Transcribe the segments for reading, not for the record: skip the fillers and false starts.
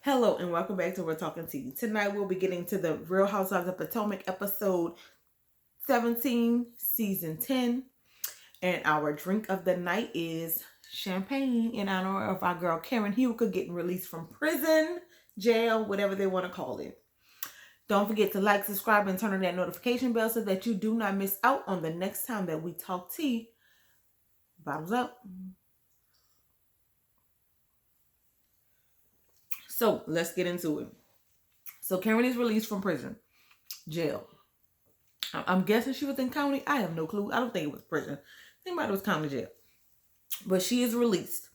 Hello and welcome back to We're Talking Tea. Tonight we'll be getting to the Real Housewives of Potomac episode 17, season 10. And our drink of the night is champagne in honor of our girl Karen Huger getting released from prison, jail, whatever they want to call it. Don't forget to like, subscribe, and turn on that notification bell so that you do not miss out on the next time that we talk tea. Bottles up. So let's get into it. So Karen is released from prison, jail. I'm guessing she was in county. I have no clue. I don't think it was prison. I think it was county jail. But she is released.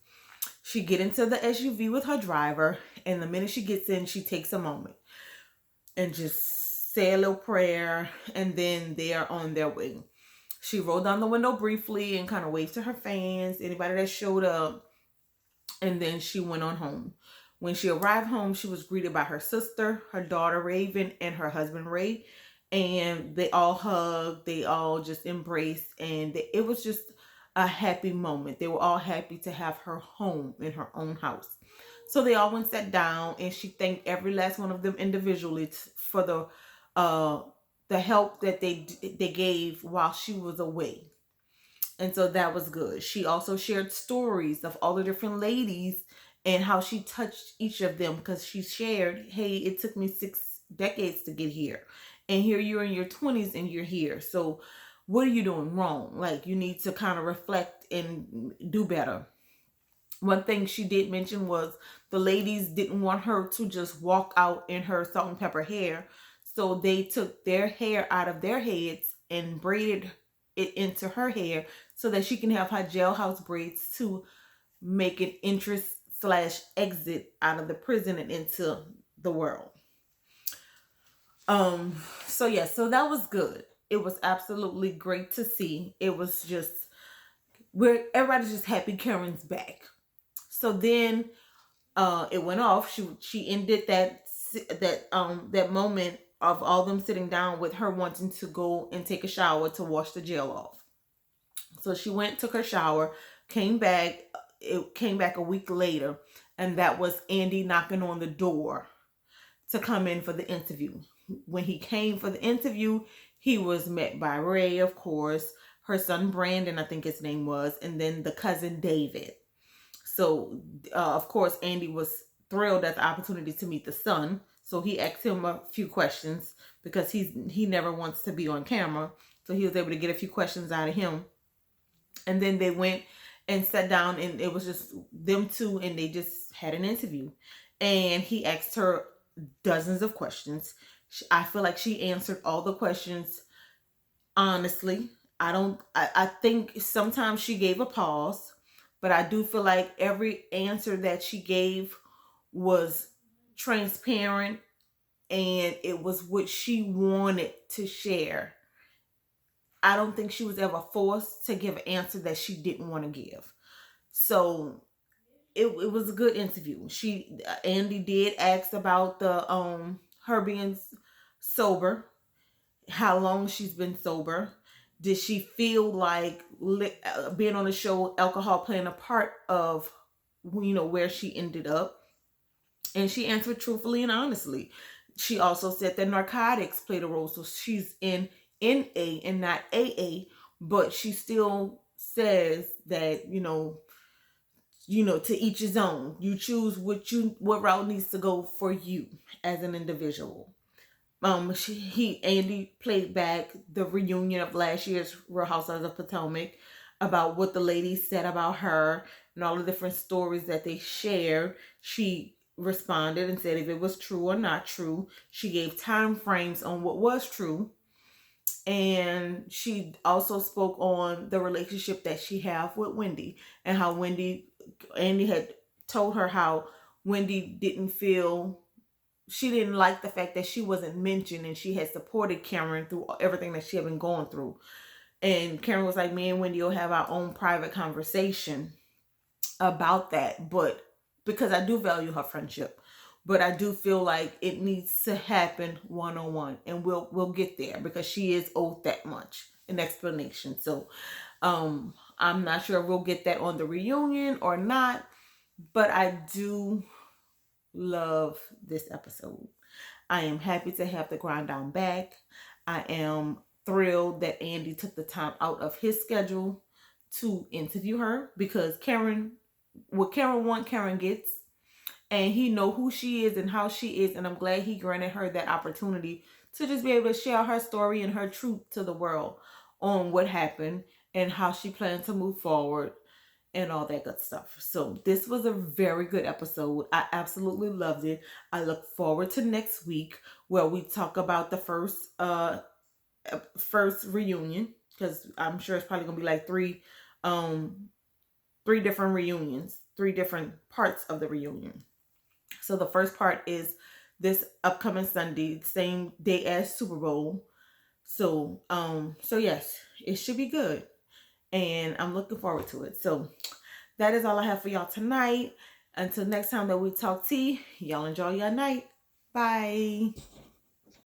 She get into the SUV with her driver, and the minute she gets in, she takes a moment and just say a little prayer, and then they are on their way. She rolled down the window briefly and kind of waved to her fans, anybody that showed up, and then she went on home. When she arrived home, she was greeted by her sister, her daughter Raven, and her husband Ray. And they all hugged, they all just embraced, and it was just a happy moment. They were all happy to have her home in her own house. So they all went sat down, and she thanked every last one of them individually for the help that they gave while she was away. And so that was good. She also shared stories of all the different ladies and how she touched each of them, because she shared, hey, it took me 6 decades to get here. And here you're in your 20s and you're here. So what are you doing wrong? Like, you need to kind of reflect and do better. One thing she did mention was the ladies didn't want her to just walk out in her salt and pepper hair. So they took their hair out of their heads and braided it into her hair so that she can have her jailhouse braids to make an interest slash exit out of the prison and into the world. So that was good. It was absolutely great to see. It was just where everybody's just happy Karen's back. So then it went off. She ended that moment of all them sitting down with her wanting to go and take a shower to wash the jail off. So she went, took her shower, came back. It came back a week later, and that was Andy knocking on the door to come in for the interview. When he came for the interview, he was met by Ray, of course, her son Brandon, I think his name was, and then the cousin David. So, of course, Andy was thrilled at the opportunity to meet the son. So he asked him a few questions because he never wants to be on camera. So he was able to get a few questions out of him. And then they went and sat down, and it was just them two, and they just had an interview. And he asked her dozens of questions. I feel like she answered all the questions honestly. I think sometimes she gave a pause, but I do feel like every answer that she gave was transparent, and it was what she wanted to share. I don't think she was ever forced to give an answer that she didn't want to give. So it was a good interview. Andy did ask about the her being sober, how long she's been sober. Did she feel like being on the show, alcohol playing a part of where she ended up? And she answered truthfully and honestly. She also said that narcotics played a role. So she's in NA and not AA, but she still says that, to each his own. You choose what route needs to go for you as an individual. Andy played back the reunion of last year's Real Housewives of Potomac about what the ladies said about her and all the different stories that they shared. She responded and said if it was true or not true. She gave time frames on what was true. And she also spoke on the relationship that she have with Wendy, and how Andy had told her how Wendy she didn't like the fact that she wasn't mentioned, and she had supported Karen through everything that she had been going through. And Karen was like, me and Wendy will have our own private conversation about that, but because I do value her friendship, but I do feel like it needs to happen one-on-one, and we'll get there because she is owed that much an explanation. So I'm not sure we'll get that on the reunion or not, but I do love this episode. I am happy to have the grind down back. I am thrilled that Andy took the time out of his schedule to interview her, because Karen, what Karen wants, Karen gets, and he know who she is and how she is, and I'm glad he granted her that opportunity to just be able to share her story and her truth to the world on what happened and how she planned to move forward and all that good stuff. So this was a very good episode. I absolutely loved it. I look forward to next week where we talk about the first reunion, because I'm sure it's probably gonna be like three different reunions, three different parts of the reunion. So the first part is this upcoming Sunday, same day as Super Bowl. So yes, it should be good. And I'm looking forward to it. So that is all I have for y'all tonight. Until next time that we talk tea, y'all enjoy your night. Bye.